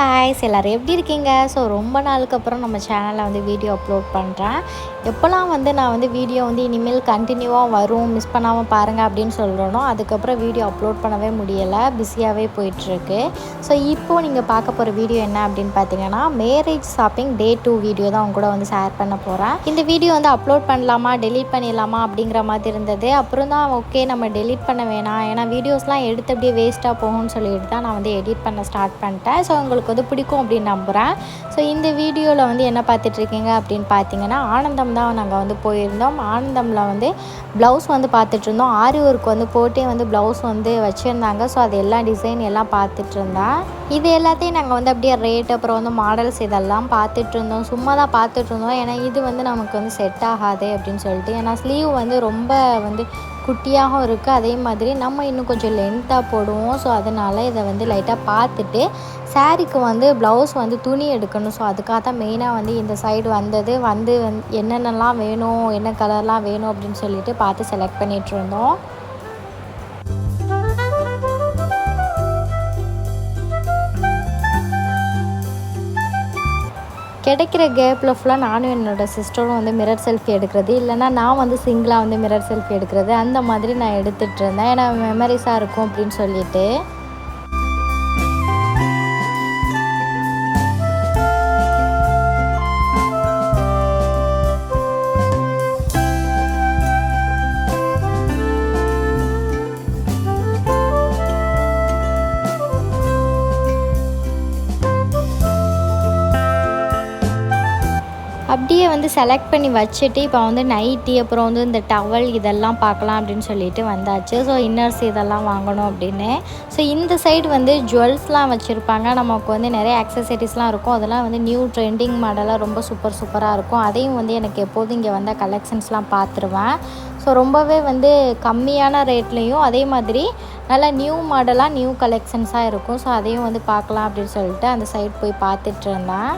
guys, எல்லாரும் எப்படி இருக்கீங்க? ஸோ ரொம்ப நாளுக்கு அப்புறம் நம்ம சேனலில் வந்து வீடியோ அப்லோட் பண்ணுறேன். எப்போல்லாம் வந்து நான் வந்து வீடியோ வந்து இனிமேல் கண்டினியூவாக வரும், மிஸ் பண்ணாமல் பாருங்கள் அப்படின்னு சொல்கிறேனோ அதுக்கப்புறம் வீடியோ அப்லோட் பண்ணவே முடியலை, பிஸியாகவே போயிட்டுருக்கு. ஸோ இப்போது நீங்கள் பார்க்க போகிற வீடியோ என்ன அப்படின்னு பார்த்தீங்கன்னா, மேரேஜ் ஷாப்பிங் டே 2 வீடியோ தான் அவங்க கூட வந்து ஷேர் பண்ண போகிறேன். இந்த வீடியோ வந்து அப்லோட் பண்ணலாமா டெலீட் பண்ணிடலாமா அப்படிங்கிற மாதிரி இருந்தது. அப்புறம் தான் ஓகே நம்ம டெலீட் பண்ண வேணாம், ஏன்னா வீடியோஸ்லாம் எடுத்து அப்படியே வேஸ்ட்டாக போகும்னு சொல்லிட்டு தான் நான் வந்து எடிட் பண்ண ஸ்டார்ட் பண்ணிட்டேன். ஸோ உங்களுக்கு வந்து பிடிக்கும் அப்படின்னு நம்புகிறேன். ஸோ இந்த வீடியோவில் வந்து என்ன பார்த்துட்ருக்கீங்க அப்படின்னு பார்த்தீங்கன்னா, ஆனந்தம் தான் நாங்கள் வந்து போயிருந்தோம். ஆனந்தமில் வந்து ப்ளவுஸ் வந்து பார்த்துட்ருந்தோம். ஆரி ஒர்க் வந்து போட்டே வந்து ப்ளவுஸ் வந்து வச்சுருந்தாங்க. ஸோ அது எல்லாம் டிசைன் எல்லாம் பார்த்துட்ருந்தேன். இது எல்லாத்தையும் நாங்கள் வந்து அப்படியே ரேட் அப்புறம் வந்து மாடல்ஸ் இதெல்லாம் பார்த்துட்ருந்தோம். சும்மா தான் பார்த்துட்ருந்தோம். ஏன்னா இது வந்து நமக்கு வந்து செட் ஆகாது அப்படின்னு சொல்லிட்டு, ஏன்னா ஸ்லீவ் வந்து ரொம்ப வந்து குட்டியாகவும் இருக்குது, அதே மாதிரி நம்ம இன்னும் கொஞ்சம் லென்த்தாக போடுவோம். ஸோ அதனால் இதை வந்து லைட்டாக பார்த்துட்டு சாரீக்கு வந்து ப்ளவுஸ் வந்து துணி எடுக்கணும். ஸோ அதுக்காக தான் மெயினாக வந்து இந்த சைடு வந்து என்னென்னலாம் வேணும், என்ன கலர்லாம் வேணும் அப்படின்னு சொல்லிட்டு பார்த்து செலக்ட் பண்ணிகிட்ருந்தோம். கிடைக்கிற கேப்பில் ஃபுல்லாக நானும் என்னோடய சிஸ்டரும் வந்து மிரர் செல்ஃபி எடுக்கிறது, இல்லைனா நான் வந்து சிங்கிளாக வந்து மிரர் செல்ஃபி எடுக்கிறது, அந்த மாதிரி நான் எடுத்துகிட்டு இருந்தேன். ஏன்னா மெமரிஸாக இருக்கும் அப்படின்னு சொல்லிட்டு. அப்படியே வந்து செலக்ட் பண்ணி வச்சுட்டு இப்போ வந்து நைட்டி அப்புறம் வந்து இந்த டவல் இதெல்லாம் பார்க்கலாம் அப்படின்னு சொல்லிட்டு வந்தாச்சு. ஸோ இன்னர்ஸ் இதெல்லாம் வாங்கணும் அப்படின்னு. ஸோ இந்த சைடு வந்து ஜுவல்ஸ்லாம் வச்சுருப்பாங்க. நமக்கு வந்து நிறைய ஆக்சசரிஸ்லாம் இருக்கும். அதெல்லாம் வந்து நியூ ட்ரெண்டிங் மாடலாக ரொம்ப சூப்பராக இருக்கும். அதையும் வந்து எனக்கு எப்போதும் இங்கே வந்த கலெக்ஷன்ஸ்லாம் பார்த்துருவேன். ஸோ ரொம்பவே வந்து கம்மியான ரேட்லேயும் அதே மாதிரி நல்லா நியூ மாடலாக நியூ கலெக்ஷன்ஸாக இருக்கும். ஸோ அதையும் வந்து பார்க்கலாம் அப்படின்னு சொல்லிட்டு அந்த சைடு போய் பார்த்துட்டு இருந்தேன்.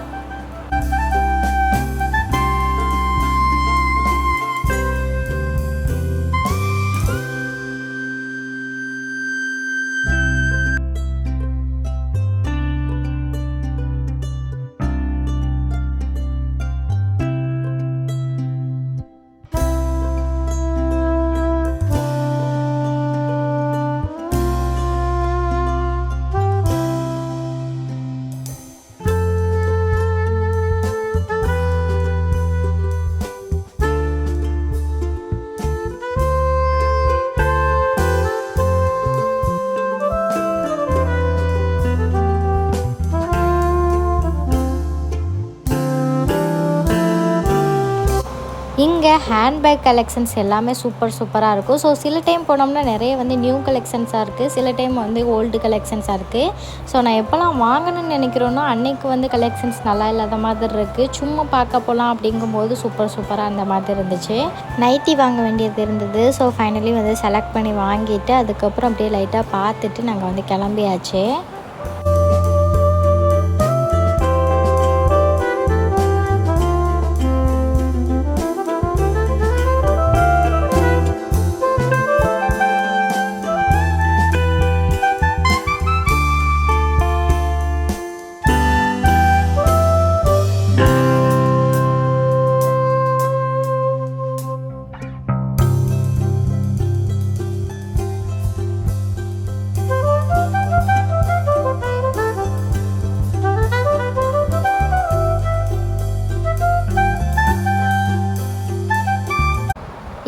இங்கே ஹேண்ட்பேக் கலெக்ஷன்ஸ் எல்லாமே சூப்பராக இருக்கும். ஸோ சில டைம் போனோம்னா நிறைய வந்து நியூ கலெக்ஷன்ஸாக இருக்குது, சில டைம் வந்து ஓல்டு கலெக்ஷன்ஸாக இருக்குது. ஸோ நான் எப்போல்லாம் வாங்கணும்னு நினைக்கிறோன்னா அன்னைக்கு வந்து கலெக்ஷன்ஸ் நல்லா இல்லாத மாதிரி இருக்குது. சும்மா பார்க்க போகலாம் அப்படிங்கும்போது சூப்பராக அந்த மாதிரி இருந்துச்சு. நைட்டி வாங்க வேண்டியது இருந்தது. ஸோ ஃபைனலி வந்து செலக்ட் பண்ணி வாங்கிட்டு அதுக்கப்புறம் அப்படியே லைட்டாக பார்த்துட்டு நாங்கள் வந்து கிளம்பியாச்சு.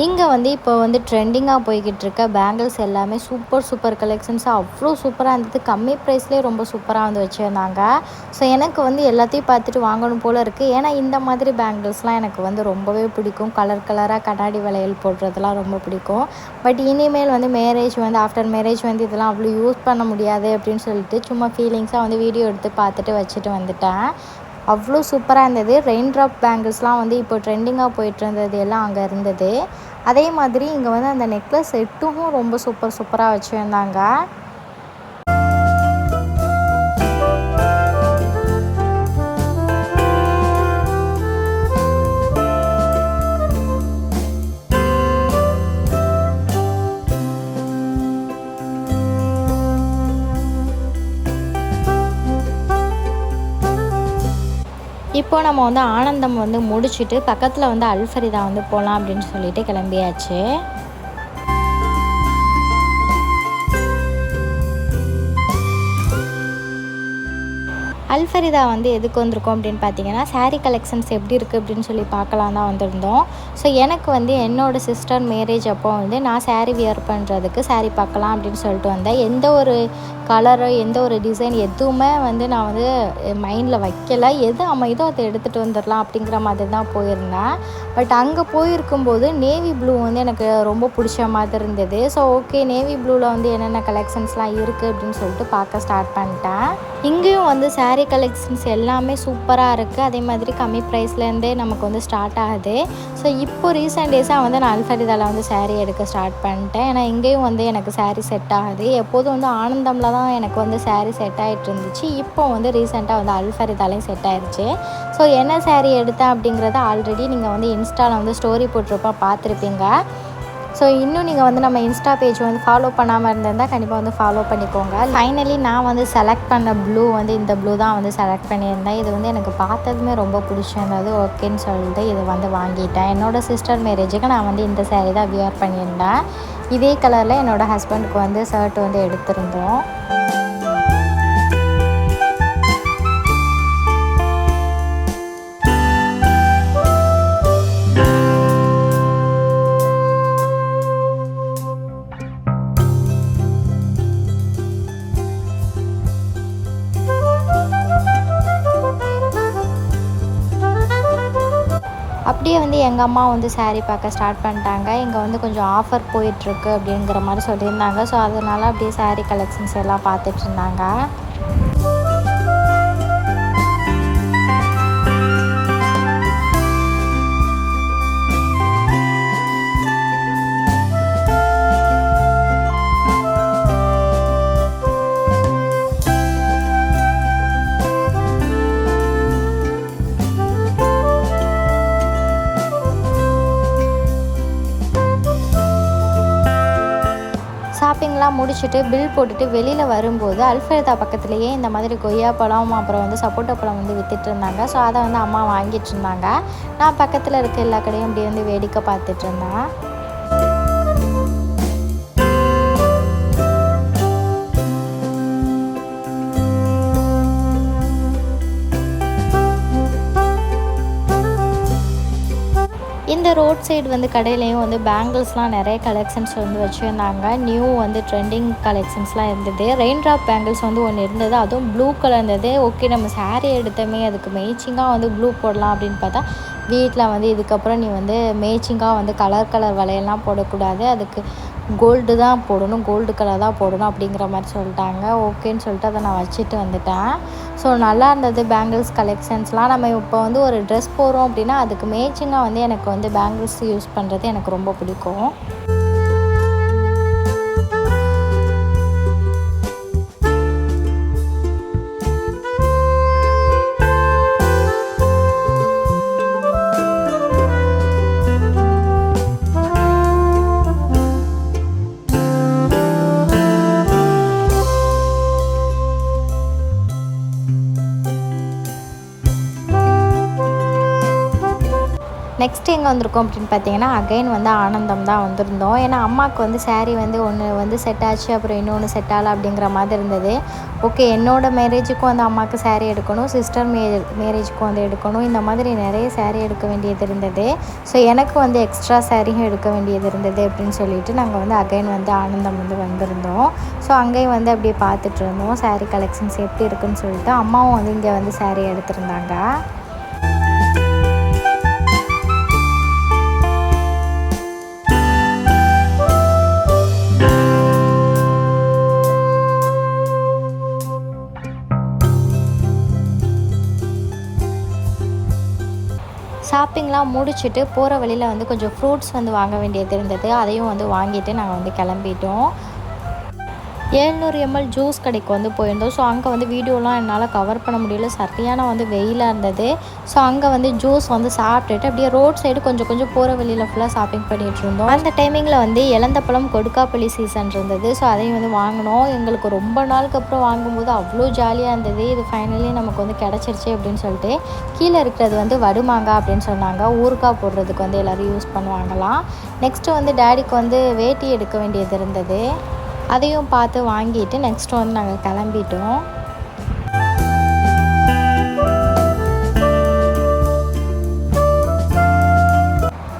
இங்கே வந்து இப்போ வந்து ட்ரெண்டிங்காக போய்கிட்டு இருக்க பேங்கிள்ஸ் எல்லாமே சூப்பர் கலெக்ஷன்ஸாக அவ்வளோ சூப்பராக இருந்தது. கம்மி ப்ரைஸ்லேயே ரொம்ப சூப்பராக வந்து வச்சுருந்தாங்க. ஸோ எனக்கு வந்து எல்லாத்தையும் பார்த்துட்டு வாங்கணும் போல் இருக்குது. ஏன்னா இந்த மாதிரி பேங்கிள்ஸ்லாம் எனக்கு வந்து ரொம்பவே பிடிக்கும். கலராக கண்ணாடி வளையல் போடுறதுலாம் ரொம்ப பிடிக்கும். பட் இனிமேல் வந்து ஆஃப்டர் மேரேஜ் வந்து இதெல்லாம் அவ்வளோ யூஸ் பண்ண முடியாது அப்படின்னு சொல்லிட்டு சும்மா ஃபீலிங்ஸாக வந்து வீடியோ எடுத்து பார்த்துட்டு வச்சுட்டு வந்துட்டேன். அவ்வளோ சூப்பராக இருந்தது. ரெயின் ட்ராப் பேங்கிள்ஸ்லாம் வந்து இப்போ ட்ரெண்டிங்காக போயிட்டு இருந்தது எல்லாம் அங்கே இருந்தது. அதே மாதிரி இங்கே வந்து அந்த நெக்லஸ் செட்டும் ரொம்ப சூப்பராக வச்சுருந்தாங்க. இப்போ நம்ம வந்து ஆனந்தம் வந்து முடிச்சுட்டு பக்கத்தில் வந்து அல்ஃபரிதா வந்து போகலாம் அப்படின்னு சொல்லிட்டு கிளம்பியாச்சு. அல்ஃபரிதா வந்து எதுக்கு வந்திருக்கோம் அப்படின்னு பார்த்தீங்கன்னா, சாரீ கலெக்ஷன்ஸ் எப்படி இருக்குது அப்படின்னு சொல்லி பார்க்கலாம் தான் வந்திருந்தோம். ஸோ எனக்கு வந்து என்னோடய சிஸ்டர் மேரேஜ் அப்போ வந்து நான் சாரீ வியர் பண்ணுறதுக்கு சாரீ பார்க்கலாம் அப்படின்னு சொல்லிட்டு வந்தேன். எந்த ஒரு கலரு, எந்த ஒரு டிசைன் எதுவுமே வந்து நான் வந்து மைண்டில் வைக்கலை. எது அமைதோ அதை எடுத்துகிட்டு வந்துடலாம் அப்படிங்கிற மாதிரி தான் போயிருந்தேன். பட் அங்கே போயிருக்கும்போது நேவி ப்ளூ வந்து எனக்கு ரொம்ப பிடிச்ச மாதிரி இருந்தது. ஸோ ஓகே, நேவி ப்ளூவில் வந்து என்னென்ன கலெக்ஷன்ஸ்லாம் இருக்குது அப்படின்னு சொல்லிட்டு பார்க்க ஸ்டார்ட் பண்ணிட்டேன். இங்கேயும் வந்து சாரீ கலெக்ஷன்ஸ் எல்லாமே சூப்பராக இருக்குது. அதே மாதிரி கம்மி ப்ரைஸ்லேருந்தே நமக்கு வந்து ஸ்டார்ட் ஆகுது. ஸோ இப்போ ரீசெண்ட் டேஸாக வந்து நான் அல்ஃபரிதாவில் வந்து சாரீ எடுக்க ஸ்டார்ட் பண்ணிட்டேன். ஏன்னா இங்கேயும் வந்து எனக்கு சாரீ செட் ஆகுது. எப்போதும் வந்து ஆனந்தமில் தான் எனக்கு வந்து சாரீ செட் ஆகிட்டு இருந்துச்சு. இப்போ வந்து ரீசெண்டாக வந்து அல்ஃபரிதாலையும் செட் ஆகிடுச்சு. ஸோ என்ன சாரீ எடுத்தேன் அப்படிங்கிறத ஆல்ரெடி நீங்கள் வந்து இன்ஸ்டாவில் வந்து ஸ்டோரி போட்டிருப்பா பார்த்துருப்பீங்க. ஸோ இன்னும் நீங்கள் வந்து நம்ம இன்ஸ்டா பேஜ் வந்து ஃபாலோ பண்ணாமல் இருந்திருந்தால் கண்டிப்பாக வந்து ஃபாலோ பண்ணிக்கோங்க. ஃபைனலி நான் வந்து செலக்ட் பண்ண ப்ளூ வந்து இந்த ப்ளூ தான் வந்து செலக்ட் பண்ணியிருந்தேன். இது வந்து எனக்கு பார்த்ததுமே ரொம்ப பிடிச்சிருந்தது. ஓகேன்னு சொல்லிட்டு இதை வந்து வாங்கிட்டேன். என்னோடய சிஸ்டர் மேரேஜுக்கு நான் வந்து இந்த சாரீ தான் வியர் பண்ணியிருந்தேன். இதே கலரில் என்னோடய ஹஸ்பண்டுக்கு வந்து ஷர்ட் வந்து எடுத்திருந்தோம். அப்படியே வந்து எங்கள் அம்மா வந்து சாரீ பார்க்க ஸ்டார்ட் பண்ணிட்டாங்க. இங்கே வந்து கொஞ்சம் ஆஃபர் போயிட்டுருக்கு அப்படிங்கிற மாதிரி சொல்லியிருந்தாங்க. ஸோ அதனால் அப்படியே சாரீ கலெக்ஷன்ஸ் எல்லாம் பார்த்துட்டு இருந்தாங்க. ஷாப்பிங்லாம் முடிச்சுட்டு பில் போட்டுட்டு வெளியில் வரும்போது அல்ஃபரிதா பக்கத்துலேயே இந்த மாதிரி கொய்யா பழம் அப்புறம் வந்து சப்போட்டா பழம் வந்து விற்றுட்டு இருந்தாங்க. ஸோ அதை வந்து அம்மா வாங்கிட்டு இருந்தாங்க. நான் பக்கத்தில் இருக்க எல்லா கடையும் இப்படி வந்து வேடிக்கை பார்த்துட்டு இருந்தேன். இந்த ரோட் சைடு வந்து கடையிலையும் வந்து பேங்கிள்ஸ்லாம் நிறைய கலெக்ஷன்ஸ் வந்து வச்சுருந்தாங்க. நியூ வந்து ட்ரெண்டிங் கலெக்ஷன்ஸ்லாம் இருந்தது. ரெயின் ட்ராப் பேங்கிள்ஸ் வந்து ஒன்று இருந்தது. அதுவும் ப்ளூ கலர் இருந்தது. ஓகே, நம்ம சாரீ எடுத்தோமே அதுக்கு மேட்சிங்காக வந்து ப்ளூ போடலாம் அப்படின்னு பார்த்தா வீட்டில் வந்து இதுக்கப்புறம் நீ வந்து மேட்சிங்காக வந்து கலர் வளையல்லாம் போடக்கூடாது, அதுக்கு கோல்டு தான் போடணும், கோல்டு கலர் தான் போடணும் அப்படிங்கிற மாதிரி சொல்லிட்டாங்க. ஓகேன்னு சொல்லிட்டு அதை நான் வச்சுட்டு வந்துட்டேன். ஸோ நல்லா இருந்தது பேங்கிள்ஸ் கலெக்ஷன்ஸ்லாம். நம்ம இப்போ வந்து ஒரு ட்ரெஸ் போகிறோம் அப்படின்னா அதுக்கு மேட்சிங்காக வந்து எனக்கு வந்து பேங்கிள்ஸ் யூஸ் பண்ணுறது எனக்கு ரொம்ப பிடிக்கும். நெக்ஸ்ட் எங்கே வந்திருக்கோம் அப்படின்னு பார்த்தீங்கன்னா அகைன் வந்து ஆனந்தம் தான் வந்திருந்தோம். ஏன்னா அம்மாவுக்கு வந்து சாரீ வந்து ஒன்று வந்து செட் ஆச்சு, அப்புறம் இன்னொன்று செட் ஆகலை அப்படிங்கிற மாதிரி இருந்தது. ஓகே, என்னோடய மேரேஜுக்கும் வந்து அம்மாவுக்கு சாரீ எடுக்கணும், சிஸ்டர் மேரேஜுக்கும் வந்து எடுக்கணும், இந்த மாதிரி நிறைய சாரீ எடுக்க வேண்டியது இருந்தது. ஸோ எனக்கு வந்து எக்ஸ்ட்ரா சாரீயும் எடுக்க வேண்டியது இருந்தது அப்படின்னு சொல்லிட்டு நாங்கள் வந்து அகைன் வந்து ஆனந்தம் வந்து வந்திருந்தோம். ஸோ அங்கேயும் வந்து அப்படியே பார்த்துட்டு இருந்தோம் சாரீ கலெக்ஷன்ஸ் எப்படி இருக்குன்னு சொல்லிட்டு. அம்மாவும் வந்து இங்கே வந்து சாரீ எடுத்திருந்தாங்க. ஷாப்பிங்லாம் முடிச்சுட்டு போகிற வழியில் வந்து கொஞ்சம் ஃப்ரூட்ஸ் வந்து வாங்க வேண்டியது இருந்தது. அதையும் வந்து வாங்கிட்டு நாங்கள் வந்து கிளம்பிட்டோம். 700 ml ஜூஸ் கடைக்கு வந்து போயிருந்தோம். ஸோ அங்கே வந்து வீடியோலாம் என்னால் கவர் பண்ண முடியல, சரியான வந்து வெயிலாக இருந்தது. ஸோ அங்கே வந்து ஜூஸ் வந்து சாப்பிட்டுட்டு அப்படியே ரோட் சைடு கொஞ்சம் கொஞ்சம் போகிற வழியில் ஃபுல்லாக ஷாப்பிங் பண்ணிகிட்டு இருந்தோம். அந்த டைமிங்கில் வந்து இளந்தப்பழம் கொடுக்காப்பள்ளி சீசன் இருந்தது. ஸோ அதையும் வந்து வாங்கினோம். எங்களுக்கு ரொம்ப நாளுக்கு அப்புறம் வாங்கும்போது அவ்வளோ ஜாலியாக இருந்தது. இது ஃபைனலி நமக்கு வந்து கிடச்சிருச்சு அப்படின்னு சொல்லிட்டு. கீழே இருக்கிறது வந்து வடுமாங்காய் அப்படின்னு சொன்னாங்க. ஊறுகாய் போடுறதுக்கு வந்து எல்லோரும் யூஸ் பண்ணுவாங்களாம். நெக்ஸ்ட்டு வந்து டேடிக்கு வந்து வேட்டி எடுக்க வேண்டியது இருந்தது. அதையும் பார்த்து வாங்கிட்டு நெக்ஸ்ட் வந்து நாங்கள் கிளம்பிட்டோம்.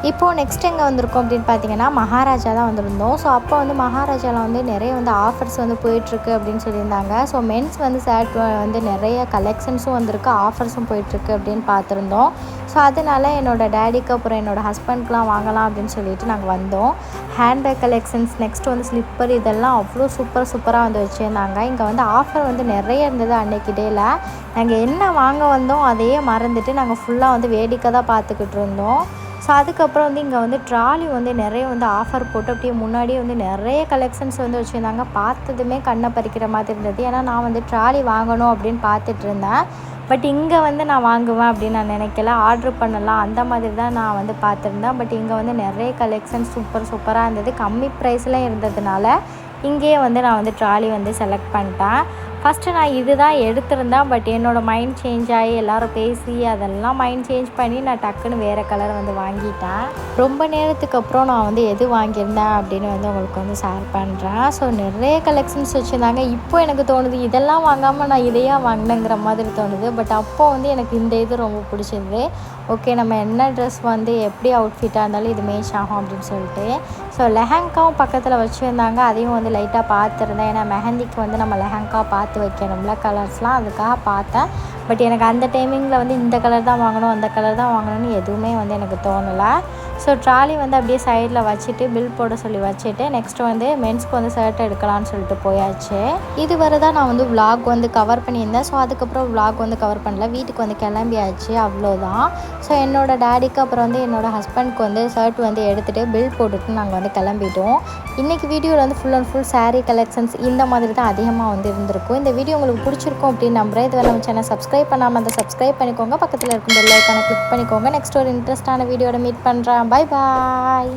இப்போது நெக்ஸ்ட் எங்கே வந்திருக்கோம் அப்படின்னு பார்த்தீங்கன்னா மகாராஜா தான் வந்திருந்தோம். ஸோ அப்போ வந்து மகாராஜாவில் வந்து நிறைய வந்து ஆஃபர்ஸ் வந்து போயிட்டுருக்கு அப்படின்னு சொல்லியிருந்தாங்க. ஸோ மென்ஸ் வந்து ஷர்ட் வந்து நிறைய கலெக்ஷன்ஸும் வந்திருக்கு, ஆஃபர்ஸும் போயிட்டுருக்கு அப்படின்னு பார்த்துருந்தோம். ஸோ அதனால் என்னோடய டேடிக்கு அப்புறம் என்னோடய ஹஸ்பண்ட்க்கெலாம் வாங்கலாம் அப்படின்னு சொல்லிட்டு நாங்கள் வந்தோம். ஹேண்ட்பேக் கலெக்ஷன்ஸ், நெக்ஸ்ட் வந்து ஸ்லிப்பர், இதெல்லாம் அவ்வளோ சூப்பராக வந்து வச்சுருந்தாங்க. இங்கே வந்து ஆஃபர் வந்து நிறைய இருந்தது அன்னைக்கு டேயில். நாங்கள் என்ன வாங்க வந்தோம் அதையே மறந்துட்டு நாங்கள் ஃபுல்லாக வந்து வேடிக்கை தான் பார்த்துக்கிட்டு இருந்தோம். ஸோ அதுக்கப்புறம் வந்து இங்கே வந்து ட்ராலி வந்து நிறைய வந்து ஆஃபர் போட்டு அப்படியே முன்னாடியே வந்து நிறைய கலெக்ஷன்ஸ் வந்து வச்சுருந்தாங்க. பார்த்ததுமே கண்ணை பறிக்கிற மாதிரி இருந்தது. ஏன்னா நான் வந்து ட்ராலி வாங்கணும் அப்படின்னு பார்த்துட்டு இருந்தேன். பட் இங்கே வந்து நான் வாங்குவேன் அப்படின்னு நான் நினைக்கல. ஆர்டர் பண்ணலாம் அந்த மாதிரி தான் நான் வந்து பார்த்துருந்தேன். பட் இங்கே வந்து நிறைய கலெக்ஷன்ஸ் சூப்பராக இருந்தது. கம்மி ப்ரைஸ்லாம் இருந்ததுனால இங்கேயே வந்து நான் வந்து ட்ராலி வந்து செலக்ட் பண்ணிட்டேன். ஃபஸ்ட்டு நான் இது தான் எடுத்திருந்தேன். பட் என்னோடய மைண்ட் சேஞ்ச் ஆகி எல்லோரும் பேசி அதெல்லாம் மைண்ட் சேஞ்ச் பண்ணி நான் டக்குன்னு வேறு கலர் வந்து வாங்கிட்டேன். ரொம்ப நேரத்துக்கு அப்புறம் நான் வந்து எது வாங்கியிருந்தேன் அப்படின்னு வந்து உங்களுக்கு வந்து ஷேர் பண்ணுறேன். ஸோ நிறைய கலெக்ஷன்ஸ் வச்சுருந்தாங்க. இப்போ எனக்கு தோணுது இதெல்லாம் வாங்காமல் நான் இதையா வாங்கினேங்கிற மாதிரி தோணுது. பட் அப்போது வந்து எனக்கு இந்த இது ரொம்ப பிடிச்சிருது. ஓகே, நம்ம என்ன ட்ரெஸ் வந்து எப்படி அவுட்ஃபிட்டாக இருந்தாலும் இது மேட்ச் ஆகும் அப்படின்னு சொல்லிட்டு. ஸோ லெஹங்காவும் பக்கத்தில் வச்சுருந்தாங்க. அதையும் வந்து லைட்டாக பார்த்துருந்தேன். ஏன்னா மெஹந்திக்கு வந்து நம்ம லெஹங்கா பார்த்து வைக்கணும்ல கலர்ஸ்லாம், அதுக்காக பார்த்தேன். பட் எனக்கு அந்த டைமிங்கில் வந்து இந்த கலர் தான் வாங்கணும் அந்த கலர் தான் வாங்கணும்னு எதுவுமே வந்து எனக்கு தோணலை. ஸோ ட்ராலி வந்து அப்படியே சைடில் வச்சுட்டு பில் போட சொல்லி வச்சுட்டு நெக்ஸ்ட்டு வந்து மென்ஸ்க்கு வந்து ஷர்ட் எடுக்கலான்னு சொல்லிட்டு போயாச்சு. இதுவரை தான் நான் வந்து விலாக் வந்து கவர் பண்ணியிருந்தேன். ஸோ அதுக்கப்புறம் விலாக் வந்து கவர் பண்ணல, வீட்டுக்கு வந்து கிளம்பியாச்சு, அவ்வளோதான். ஸோ என்னோடய டேடிக்கு அப்புறம் வந்து என்னோடய ஹஸ்பண்ட்க்கு வந்து ஷர்ட் வந்து எடுத்துகிட்டு பில் போட்டுட்டு நாங்கள் வந்து கிளம்பிட்டோம். இன்றைக்கி வீடியோவில் வந்து full and full sari collections இந்த மாதிரி தான் அதிகமாக வந்து இருந்திருக்கும். இந்த வீடியோ உங்களுக்கு பிடிச்சிருக்கும் அப்படின்னு நம்புறேன். இதுவரை நம்ம சேனல் சப்ஸ்கிரைப் பண்ணாமல் அந்த சப்ஸ்கிரைப் பண்ணிக்கோங்க. பக்கத்தில் இருக்கும் பெல் ஐக்கானை கிளிக் பண்ணிக்கோங்க. நெக்ஸ்ட் ஒரு இன்ட்ரெஸ்டான வீடியோட மீட் பண்ணுறேன். Bye bye.